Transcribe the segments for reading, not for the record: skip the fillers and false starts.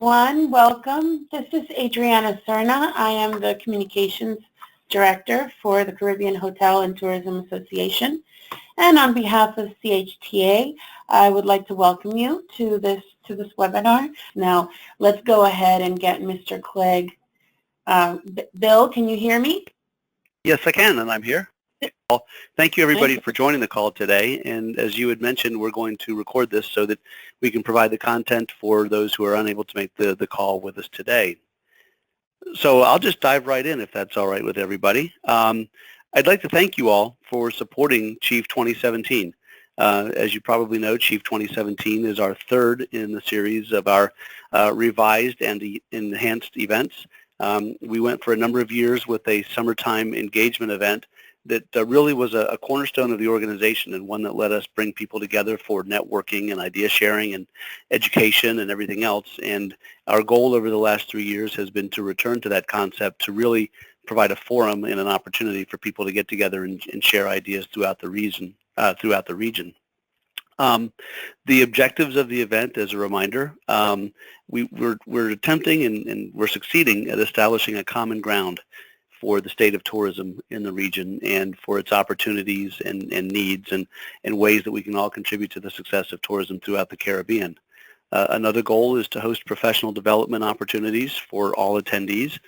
Everyone, welcome. This is Adriana Serna. I am the Communications Director for the Caribbean Hotel and Tourism Association. And on behalf of CHTA, I would like to welcome you to this webinar. Now, let's go ahead and get Mr. Clegg. Bill, can you hear me? Yes, I can, and I'm here. Well, thank you, everybody, for joining the call today. And as you had mentioned, we're going to record this so that we can provide the content for those who are unable to make the call with us today. So I'll just dive right in, if that's all right with everybody. I'd like to thank you all for supporting Chief 2017. As you probably know, Chief 2017 is our third in the series of our revised and enhanced events. We went for a number of years with a summertime engagement event that really was a cornerstone of the organization and one that let us bring people together for networking and idea sharing and education and everything else. And our goal over the last 3 years has been to return to that concept to really provide a forum and an opportunity for people to get together and share ideas throughout the region. The objectives of the event, as a reminder, we're attempting and we're succeeding at establishing a common ground for the state of tourism in the region and for its opportunities and needs and ways that we can all contribute to the success of tourism throughout the Caribbean. Another goal is to host professional development opportunities for all attendees,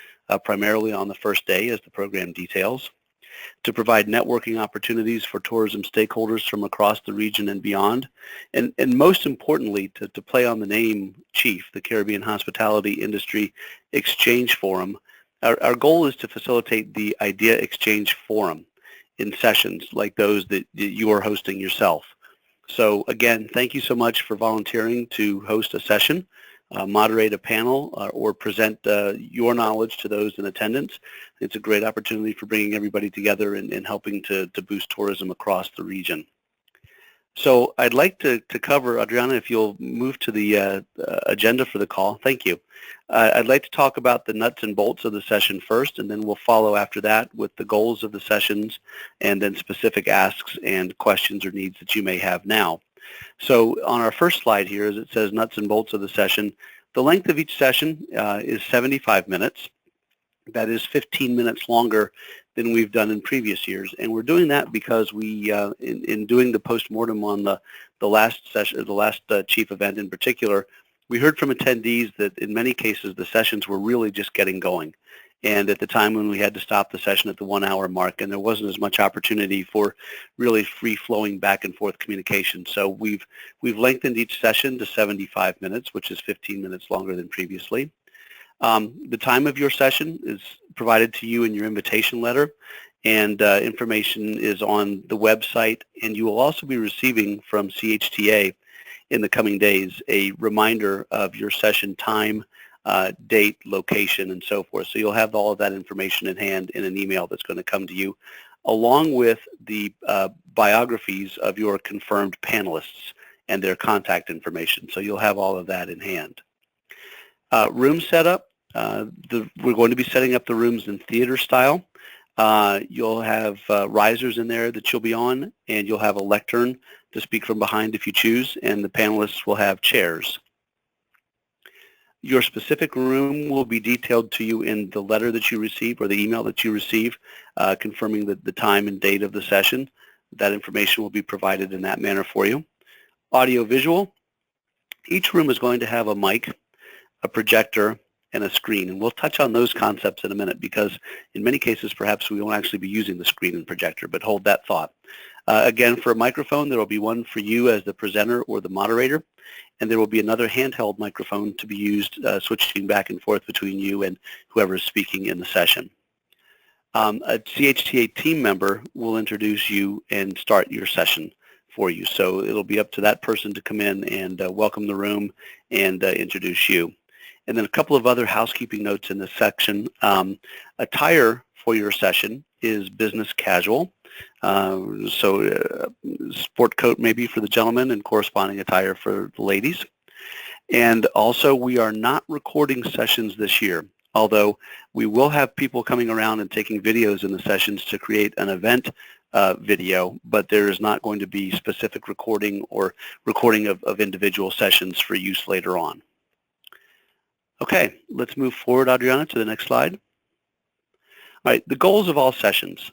primarily on the first day as the program details, to provide networking opportunities for tourism stakeholders from across the region and beyond, and most importantly, to play on the name CHIEF, the Caribbean Hospitality Industry Exchange Forum. Our goal is to facilitate the Idea Exchange Forum in sessions like those that you are hosting yourself. So again, thank you so much for volunteering to host a session, moderate a panel, or present your knowledge to those in attendance. It's a great opportunity for bringing everybody together and helping to boost tourism across the region. So I'd like to cover, Adriana, if you'll move to the agenda for the call. Thank you. I'd like to talk about the nuts and bolts of the session first, and then we'll follow after that with the goals of the sessions and then specific asks and questions or needs that you may have now. So on our first slide here, as it says nuts and bolts of the session, the length of each session is 75 minutes. That is 15 minutes longer than we've done in previous years. And we're doing that because we, in doing the postmortem on the last session, the last chief event in particular, we heard from attendees that in many cases the sessions were really just getting going. And at the time when we had to stop the session at the 1 hour mark, and there wasn't as much opportunity for really free-flowing back and forth communication. So we've lengthened each session to 75 minutes, which is 15 minutes longer than previously. The time of your session is provided to you in your invitation letter, and information is on the website, and you will also be receiving from CHTA in the coming days a reminder of your session time, date, location, and so forth. So you'll have all of that information in hand in an email that's going to come to you, along with the biographies of your confirmed panelists and their contact information. So you'll have all of that in hand. Room setup, we're going to be setting up the rooms in theater style. You'll have risers in there that you'll be on, and you'll have a lectern to speak from behind if you choose, and the panelists will have chairs. Your specific room will be detailed to you in the letter that you receive or the email that you receive, confirming the time and date of the session. That information will be provided in that manner for you. Audio visual, each room is going to have a mic, a projector, and a screen. And we'll touch on those concepts in a minute because in many cases perhaps we won't actually be using the screen and projector, but hold that thought. Again, for a microphone, there will be one for you as the presenter or the moderator, and there will be another handheld microphone to be used, switching back and forth between you and whoever is speaking in the session. A CHTA team member will introduce you and start your session for you. So it'll be up to that person to come in and welcome the room and introduce you. And then a couple of other housekeeping notes in this section. Attire for your session is business casual. Sport coat maybe for the gentlemen and corresponding attire for the ladies. And also we are not recording sessions this year, although we will have people coming around and taking videos in the sessions to create an event video, but there is not going to be specific recording or recording of individual sessions for use later on. Okay, let's move forward, Adriana, to the next slide. All right, the goals of all sessions.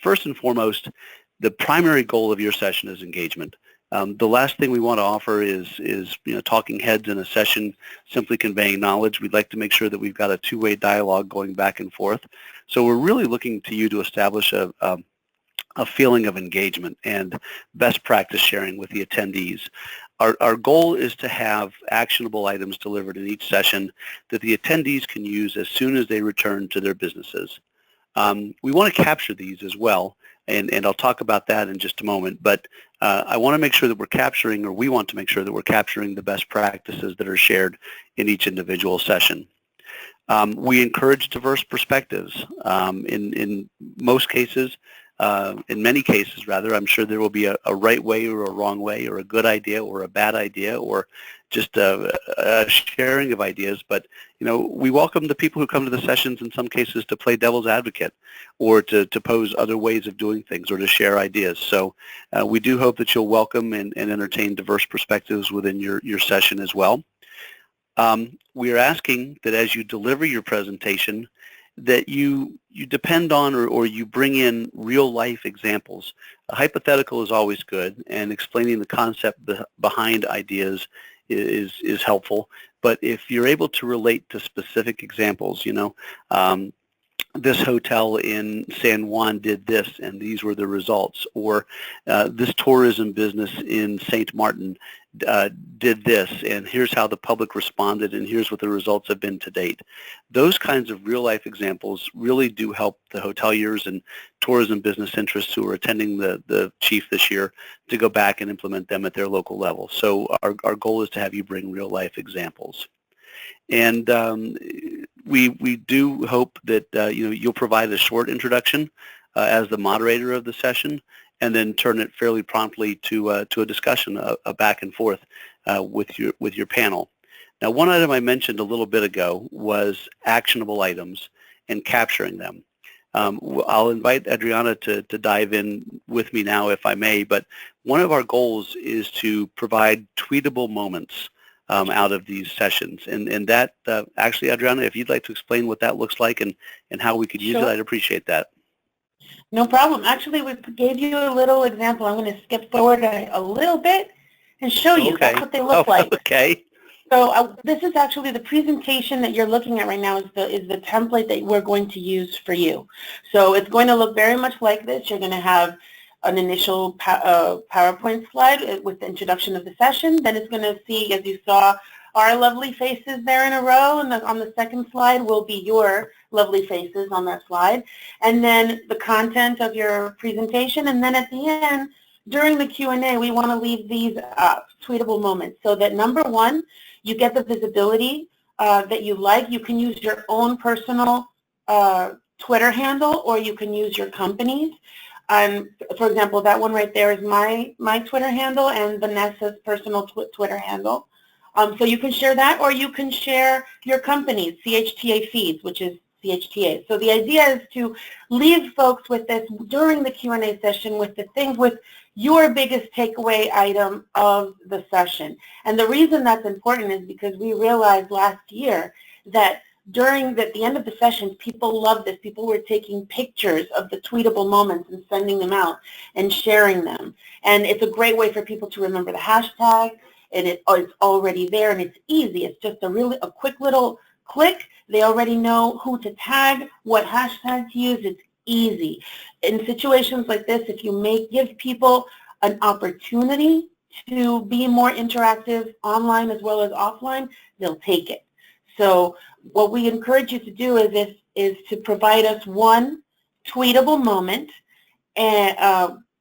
First and foremost, the primary goal of your session is engagement. The last thing we want to offer is talking heads in a session, simply conveying knowledge. We'd like to make sure that we've got a two-way dialogue going back and forth. So we're really looking to you to establish a feeling of engagement and best practice sharing with the attendees. Our goal is to have actionable items delivered in each session that the attendees can use as soon as they return to their businesses. We want to capture these as well, and I'll talk about that in just a moment, but I want to make sure that we're capturing, or we want to make sure that we're capturing the best practices that are shared in each individual session. We encourage diverse perspectives. In most cases, in many cases rather, I'm sure there will be a right way or a wrong way, or a good idea or a bad idea, or just a sharing of ideas. But we welcome the people who come to the sessions in some cases to play devil's advocate, or to pose other ways of doing things, or to share ideas. So we do hope that you'll welcome and entertain diverse perspectives within your session as well. We are asking that as you deliver your presentation, that you depend on or you bring in real life examples. A hypothetical is always good, and explaining the concept behind ideas is helpful. But if you're able to relate to specific examples, this hotel in San Juan did this, and these were the results, or this tourism business in St. Martin did this, and here's how the public responded, and here's what the results have been to date. Those kinds of real-life examples really do help the hoteliers and tourism business interests who are attending the Chief this year to go back and implement them at their local level. So our goal is to have you bring real-life examples. And we do hope that you'll provide a short introduction as the moderator of the session, and then turn it fairly promptly to a discussion, a back and forth with your panel. Now, one item I mentioned a little bit ago was actionable items and capturing them. I'll invite Adriana to dive in with me now, if I may, but one of our goals is to provide tweetable moments out of these sessions. And that, actually, Adriana, if you'd like to explain what that looks like and how we could use it, I'd appreciate that. No problem. Actually, we gave you a little example. I'm going to skip forward a little bit and show you. That's what they look like. Okay. So this is actually the presentation that you're looking at right now is the template that we're going to use for you. So it's going to look very much like this. You're going to have an initial PowerPoint slide with the introduction of the session. Then it's going to see, as you saw, our lovely faces there in a row, and on the second slide will be your lovely faces on that slide. And then the content of your presentation, and then at the end, during the Q&A, we want to leave these tweetable moments so that, number one, you get the visibility that you like. You can use your own personal Twitter handle, or you can use your company's. For example, that one right there is my Twitter handle and Vanessa's personal Twitter handle. So you can share that, or you can share your company's CHTA feeds, which is CHTA. So the idea is to leave folks with this during the Q&A session with your biggest takeaway item of the session. And the reason that's important is because we realized last year that during the end of the sessions, people loved this. People were taking pictures of the tweetable moments and sending them out and sharing them. And it's a great way for people to remember the hashtag, and it's already there, and it's easy. It's just a quick little click. They already know who to tag, what hashtag to use. It's easy. In situations like this, if you give people an opportunity to be more interactive online as well as offline, they'll take it. So what we encourage you to do is to provide us one tweetable moment, and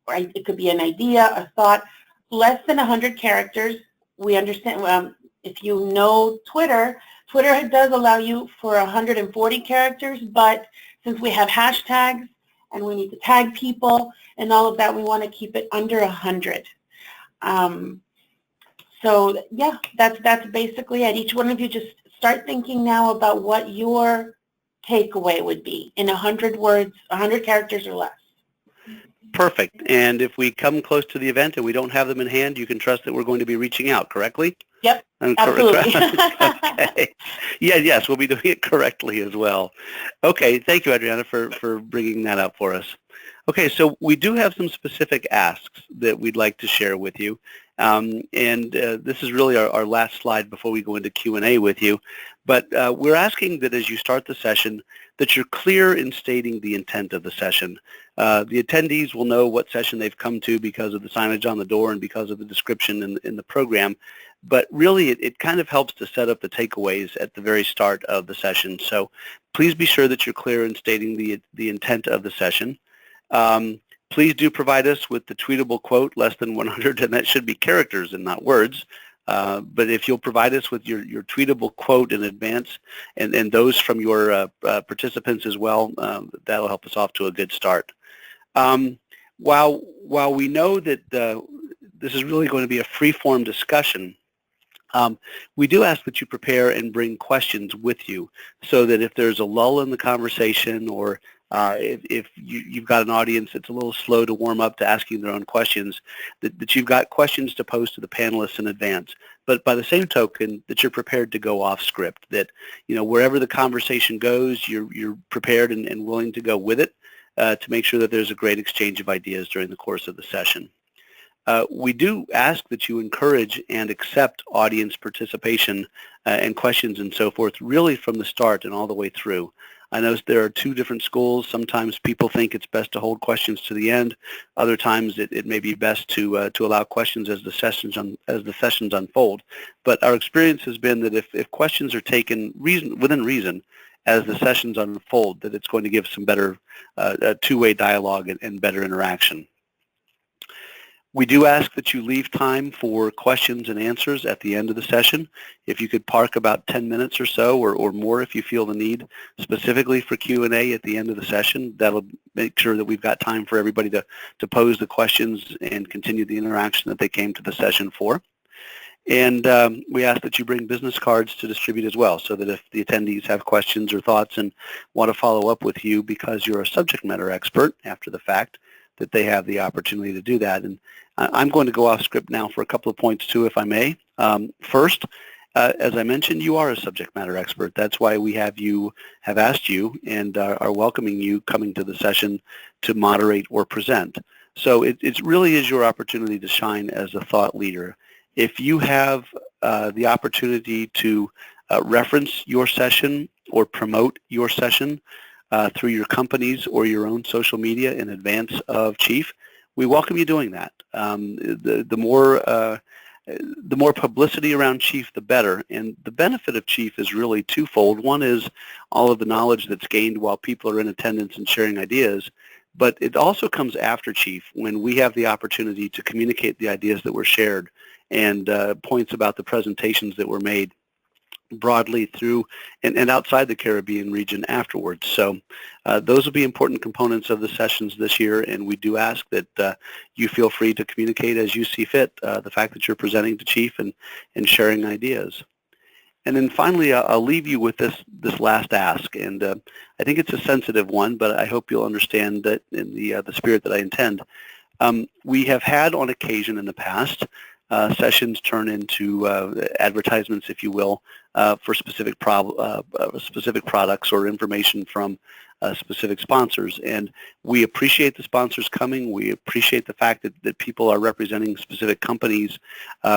it could be an idea, a thought, less than 100 characters. We understand if you know Twitter does allow you for 140 characters, but since we have hashtags and we need to tag people and all of that, we want to keep it under 100. So yeah, that's basically it. Each one of you just start thinking now about what your takeaway would be in 100 words, 100 characters or less. Perfect. And if we come close to the event and we don't have them in hand, you can trust that we're going to be reaching out, correctly? Yep. Absolutely. Okay. Yeah, yes, we'll be doing it correctly as well. Okay, thank you, Adriana, for bringing that up for us. Okay, so we do have some specific asks that we'd like to share with you. This is really our last slide before we go into Q&A with you. But we're asking that as you start the session, that you're clear in stating the intent of the session. The attendees will know what session they've come to because of the signage on the door and because of the description in the program. But really, it kind of helps to set up the takeaways at the very start of the session. So please be sure that you're clear in stating the intent of the session. Please do provide us with the tweetable quote, less than 100, and that should be characters and not words. But if you'll provide us with your tweetable quote in advance and those from your participants as well, that'll help us off to a good start. While we know that this is really going to be a free-form discussion, we do ask that you prepare and bring questions with you so that if there's a lull in the conversation or if you've got an audience that's a little slow to warm up to asking their own questions, that you've got questions to pose to the panelists in advance. But by the same token, that you're prepared to go off script, that wherever the conversation goes, you're prepared and willing to go with it to make sure that there's a great exchange of ideas during the course of the session. We do ask that you encourage and accept audience participation and questions and so forth really from the start and all the way through. I know there are two different schools. Sometimes people think it's best to hold questions to the end. Other times it may be best to allow questions as the sessions unfold. But our experience has been that if questions are taken within reason as the sessions unfold, that it's going to give some better two-way dialogue and better interaction. We do ask that you leave time for questions and answers at the end of the session. If you could park about 10 minutes or so or more if you feel the need, specifically for Q&A at the end of the session, that'll make sure that we've got time for everybody to pose the questions and continue the interaction that they came to the session for. And we ask that you bring business cards to distribute as well, so that if the attendees have questions or thoughts and want to follow up with you because you're a subject matter expert after the fact, that they have the opportunity to do that. And I'm going to go off script now for a couple of points too, if I may. First, as I mentioned, you are a subject matter expert. That's why we have asked you and are welcoming you coming to the session to moderate or present. So it really is your opportunity to shine as a thought leader. If you have the opportunity to reference your session or promote your session through your companies or your own social media in advance of Chief, we welcome you doing that. The more publicity around Chief, the better. And the benefit of Chief is really twofold. One is all of the knowledge that's gained while people are in attendance and sharing ideas. But it also comes after Chief when we have the opportunity to communicate the ideas that were shared and points about the presentations that were made broadly through and outside the Caribbean region afterwards. So those will be important components of the sessions this year, and we do ask that you feel free to communicate as you see fit, the fact that you're presenting to Chief and sharing ideas. And then finally, I'll leave you with this last ask, and I think it's a sensitive one, but I hope you'll understand that in the spirit that I intend. We have had on occasion in the past sessions turn into advertisements, if you will, for specific products or information from specific sponsors. And we appreciate the sponsors coming. We appreciate the fact that people are representing specific companies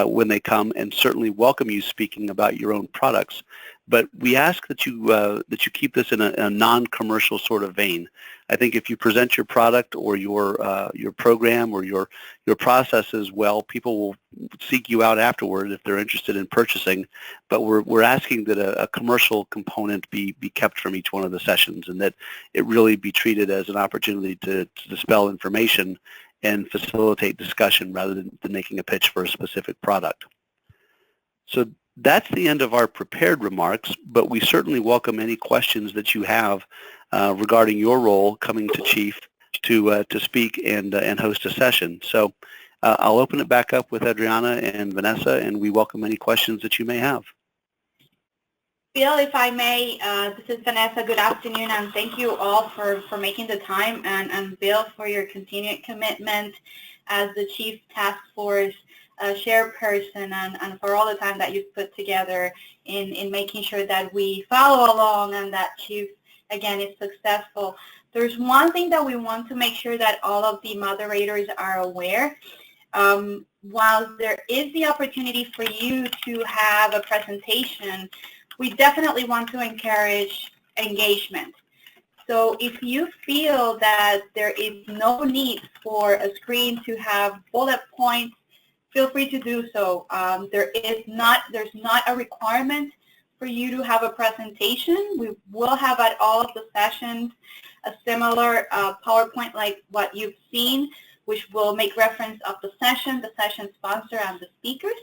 when they come, and certainly welcome you speaking about your own products. But we ask that you keep this in a non-commercial sort of vein. I think if you present your product or your program or your processes well, people will seek you out afterward if they're interested in purchasing. But we're asking that a commercial component be kept from each one of the sessions, and that it really be treated as an opportunity to dispel information and facilitate discussion rather than making a pitch for a specific product. So that's the end of our prepared remarks, but we certainly welcome any questions that you have regarding your role coming to Chief to speak and host a session. So I'll open it back up with Adriana and Vanessa, and we welcome any questions that you may have. Bill, if I may, this is Vanessa. Good afternoon, and thank you all for making the time, and Bill for your continued commitment as the Chief Task Force chairperson, and for all the time that you've put together in making sure that we follow along and that Chief, again, is successful. There's one thing that we want to make sure that all of the moderators are aware. While there is the opportunity for you to have a presentation, we definitely want to encourage engagement. So if you feel that there is no need for a screen to have bullet points, feel free to do so. There's not a requirement for you to have a presentation. We will have at all of the sessions a similar PowerPoint like what you've seen, which will make reference of the session sponsor, and the speakers.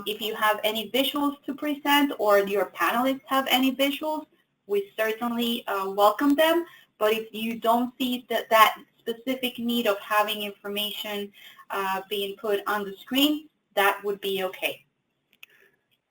If you have any visuals to present or your panelists have any visuals, we certainly welcome them. But if you don't see that specific need of having information being put on the screen, that would be okay.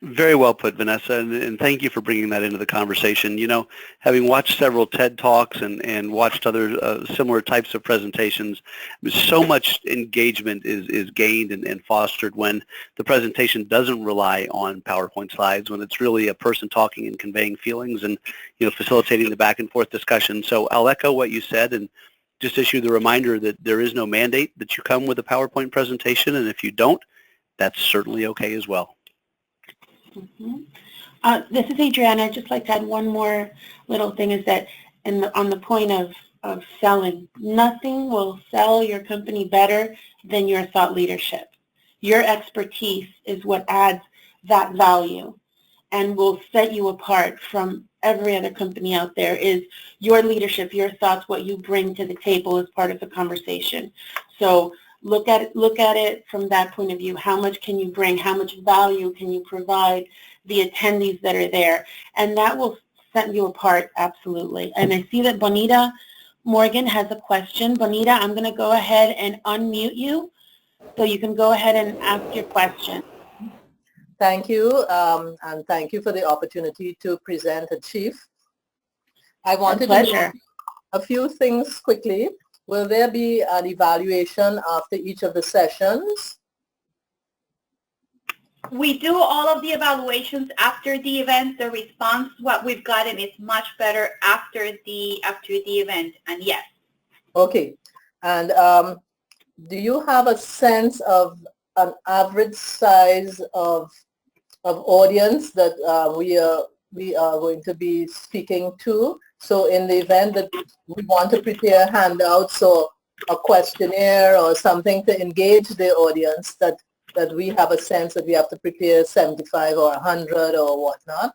Very well put, Vanessa, and thank you for bringing that into the conversation. You know, having watched several TED Talks and watched other similar types of presentations, so much engagement is gained and fostered when the presentation doesn't rely on PowerPoint slides, when it's really a person talking and conveying feelings and, you know, facilitating the back and forth discussion. So I'll echo what you said and just issue the reminder that there is no mandate that you come with a PowerPoint presentation, and if you don't, that's certainly okay as well. This is Adriana. I'd just like to add one more little thing, is that on the point of selling, nothing will sell your company better than your thought leadership. Your expertise is what adds that value and will set you apart from every other company out there. Is your leadership, your thoughts, what you bring to the table as part of the conversation. So look at it from that point of view. How much can you bring? How much value can you provide the attendees that are there? And that will set you apart, absolutely. And I see that Bonita Morgan has a question. Bonita, I'm going to go ahead and unmute you so you can go ahead and ask your question. Thank you, and thank you for the opportunity to present a Chief. I wanted to know a few things quickly. Will there be an evaluation after each of the sessions? We do all of the evaluations after the event. The response, what we've gotten, is much better after the event, and yes. Okay, and do you have a sense of an average size of audience that we are going to be speaking to? So in the event that we want to prepare handouts or a questionnaire or something to engage the audience, that we have a sense that we have to prepare 75 or 100 or whatnot?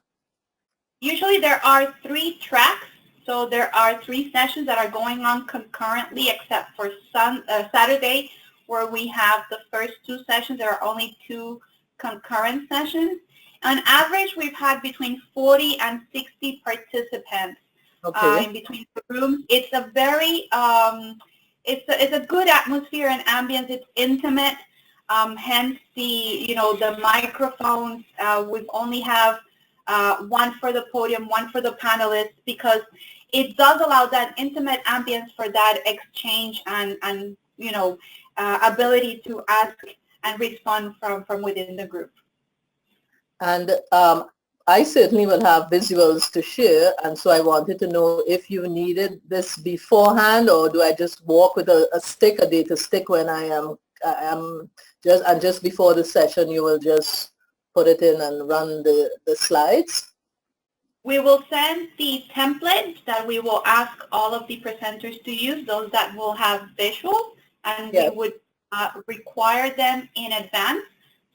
Usually there are 3 tracks. So there are 3 sessions that are going on concurrently, except for Saturday, where we have the first 2 sessions. There are only 2 concurrent sessions. On average, we've had between 40 and 60 participants. Okay. In between the rooms. It's a very, it's a good atmosphere and ambience. It's intimate, hence the microphones. We only have one for the podium, one for the panelists, because it does allow that intimate ambience for that exchange and ability to ask and respond from within the group. And I certainly will have visuals to share, and so I wanted to know if you needed this beforehand, or do I just walk with a stick, a data stick, when I am just before the session you will just put it in and run the slides? We will send the templates that we will ask all of the presenters to use, those that will have visuals, and yes, we would require them in advance,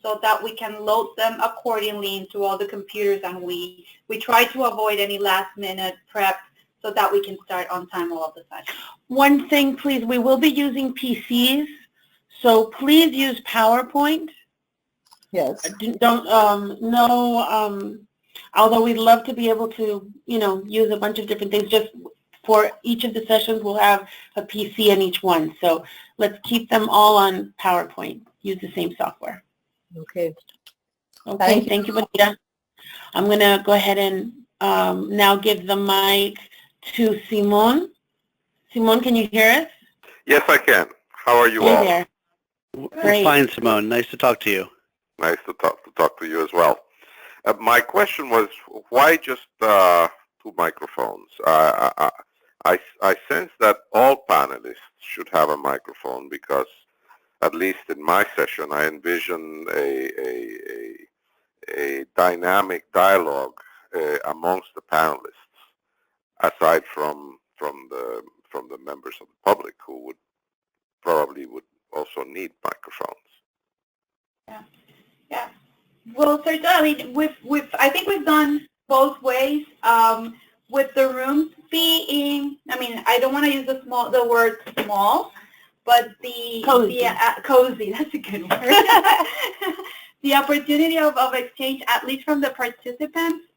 so that we can load them accordingly into all the computers, and we try to avoid any last-minute prep so that we can start on time all of the time. One thing, please, we will be using PCs, so please use PowerPoint. Yes. Although we'd love to be able to, use a bunch of different things, just for each of the sessions we'll have a PC in each one. So let's keep them all on PowerPoint. Use the same software. Okay. Okay, thank you, Bonita. I'm going to go ahead and now give the mic to Simon. Simon, can you hear us? Yes, I can. How are you all? Hey there. Great. Fine, Simone. Nice to talk to you. Nice to talk to you as well. My question was, why just 2 microphones? I sense that all panelists should have a microphone because, at least in my session, I envision a dynamic dialogue amongst the panelists, aside from the members of the public who would probably also need microphones. Yeah, yeah. Well, certainly, I think we've done both ways. With the rooms being, I mean, I don't want to use the word small, but Cozy. Cozy, that's a good word. The opportunity of exchange, at least from the participants,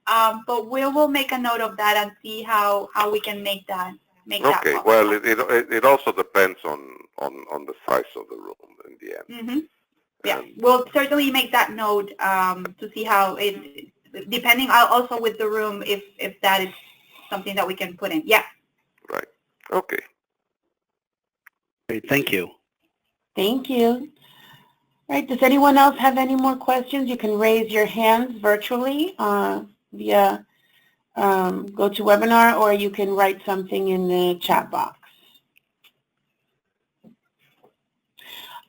but we will make a note of that and see how we can make that Okay. possible. Well, it also depends on the size of the room in the end. Mm-hmm. Yeah, we'll certainly make that note to see how it, depending also with the room, if that is something that we can put in. Yeah. Right. Okay. Great. Thank you. Thank you. All right. Does anyone else have any more questions? You can raise your hands virtually via GoToWebinar, or you can write something in the chat box.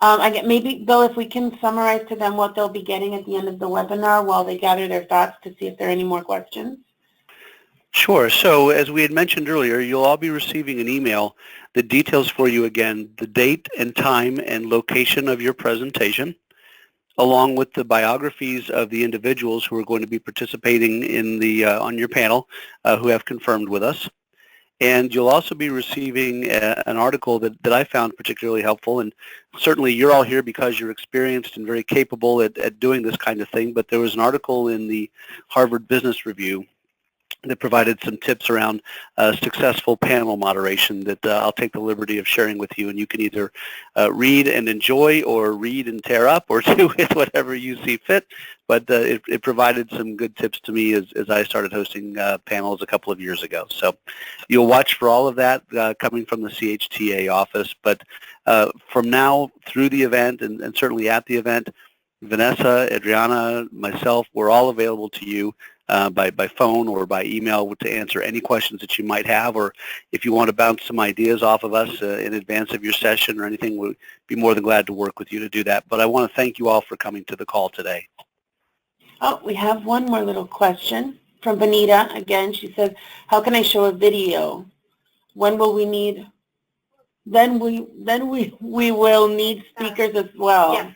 Maybe, Bill, if we can summarize to them what they'll be getting at the end of the webinar while they gather their thoughts to see if there are any more questions. Sure. So as we had mentioned earlier, you'll all be receiving an email that details for you again the date and time and location of your presentation, along with the biographies of the individuals who are going to be participating in the on your panel who have confirmed with us. And you'll also be receiving an article that I found particularly helpful, and certainly you're all here because you're experienced and very capable at doing this kind of thing, but there was an article in the Harvard Business Review that provided some tips around successful panel moderation that I'll take the liberty of sharing with you, and you can either read and enjoy or read and tear up or do with whatever you see fit, but it provided some good tips to me as I started hosting panels a couple of years ago. So you'll watch for all of that coming from the CHTA office, but from now through the event and certainly at the event, Vanessa, Adriana, myself, we're all available to you by phone or by email to answer any questions that you might have, or if you want to bounce some ideas off of us in advance of your session or anything, we'd be more than glad to work with you to do that. But I want to thank you all for coming to the call today. Oh, we have one more little question from Benita. Again, she says, how can I show a video? When will we need? Then we will need speakers as well. Yeah,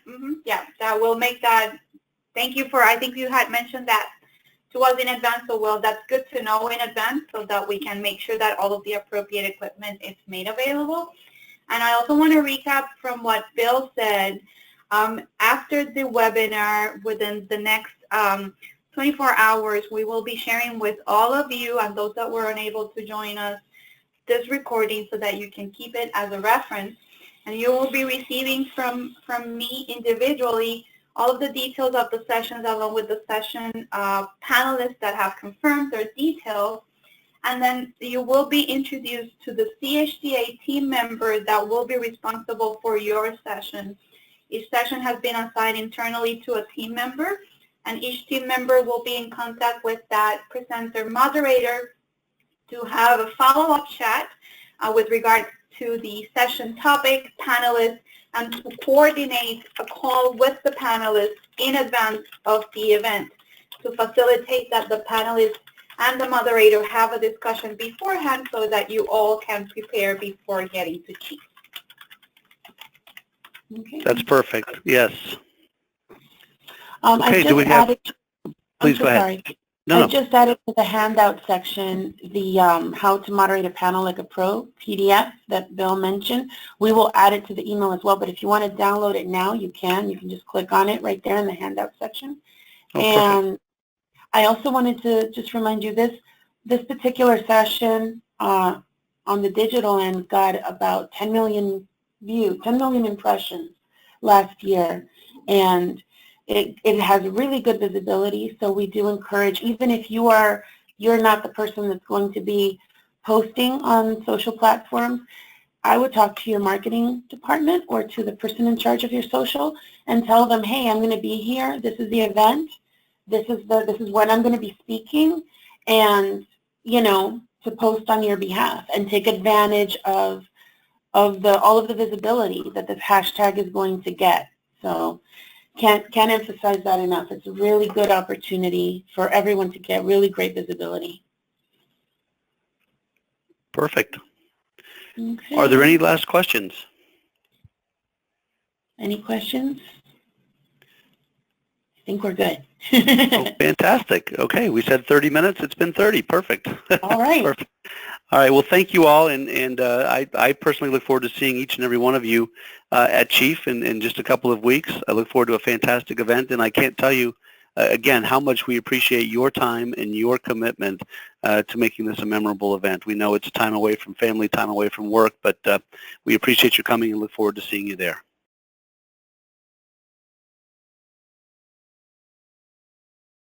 yeah, that will make that. Thank you for, I think you had mentioned that to us in advance, so well, that's good to know in advance so that we can make sure that all of the appropriate equipment is made available. And I also want to recap from what Bill said. After the webinar, within the next 24 hours, we will be sharing with all of you and those that were unable to join us this recording so that you can keep it as a reference. And you will be receiving from me individually all of the details of the sessions along with the session panelists that have confirmed their details. And then you will be introduced to the CHTA team member that will be responsible for your session. Each session has been assigned internally to a team member, and each team member will be in contact with that presenter moderator to have a follow-up chat with regard to the session topic, panelists, and to coordinate a call with the panelists in advance of the event to facilitate that the panelists and the moderator have a discussion beforehand so that you all can prepare before getting to Chief. Okay. That's perfect. Yes. Okay, do we have? Please go ahead. Sorry. No. I just added to the handout section the how to moderate a panel like a pro PDF that Bill mentioned. We will add it to the email as well, but if you want to download it now, you can. You can just click on it right there in the handout section. Oh, and perfect. I also wanted to just remind you this particular session on the digital end got about 10 million views, 10 million impressions last year, and it has really good visibility. So we do encourage, even if you're not the person that's going to be posting on social platforms, I would talk to your marketing department or to the person in charge of your social and tell them, hey, I'm going to be here. This is the event. This is when I'm going to be speaking, and, you know, to post on your behalf and take advantage of all of the visibility that this hashtag is going to get. So can't emphasize that enough. It's a really good opportunity for everyone to get really great visibility. Perfect. Okay. Are there any last questions? Any questions? I think we're good. Oh, fantastic. Okay, we said 30 minutes. It's been 30. Perfect. All right. Perfect. All right. Well, thank you all, and I personally look forward to seeing each and every one of you at Chief in just a couple of weeks. I look forward to a fantastic event, and I can't tell you again how much we appreciate your time and your commitment to making this a memorable event. We know it's time away from family, time away from work, but we appreciate you coming and look forward to seeing you there.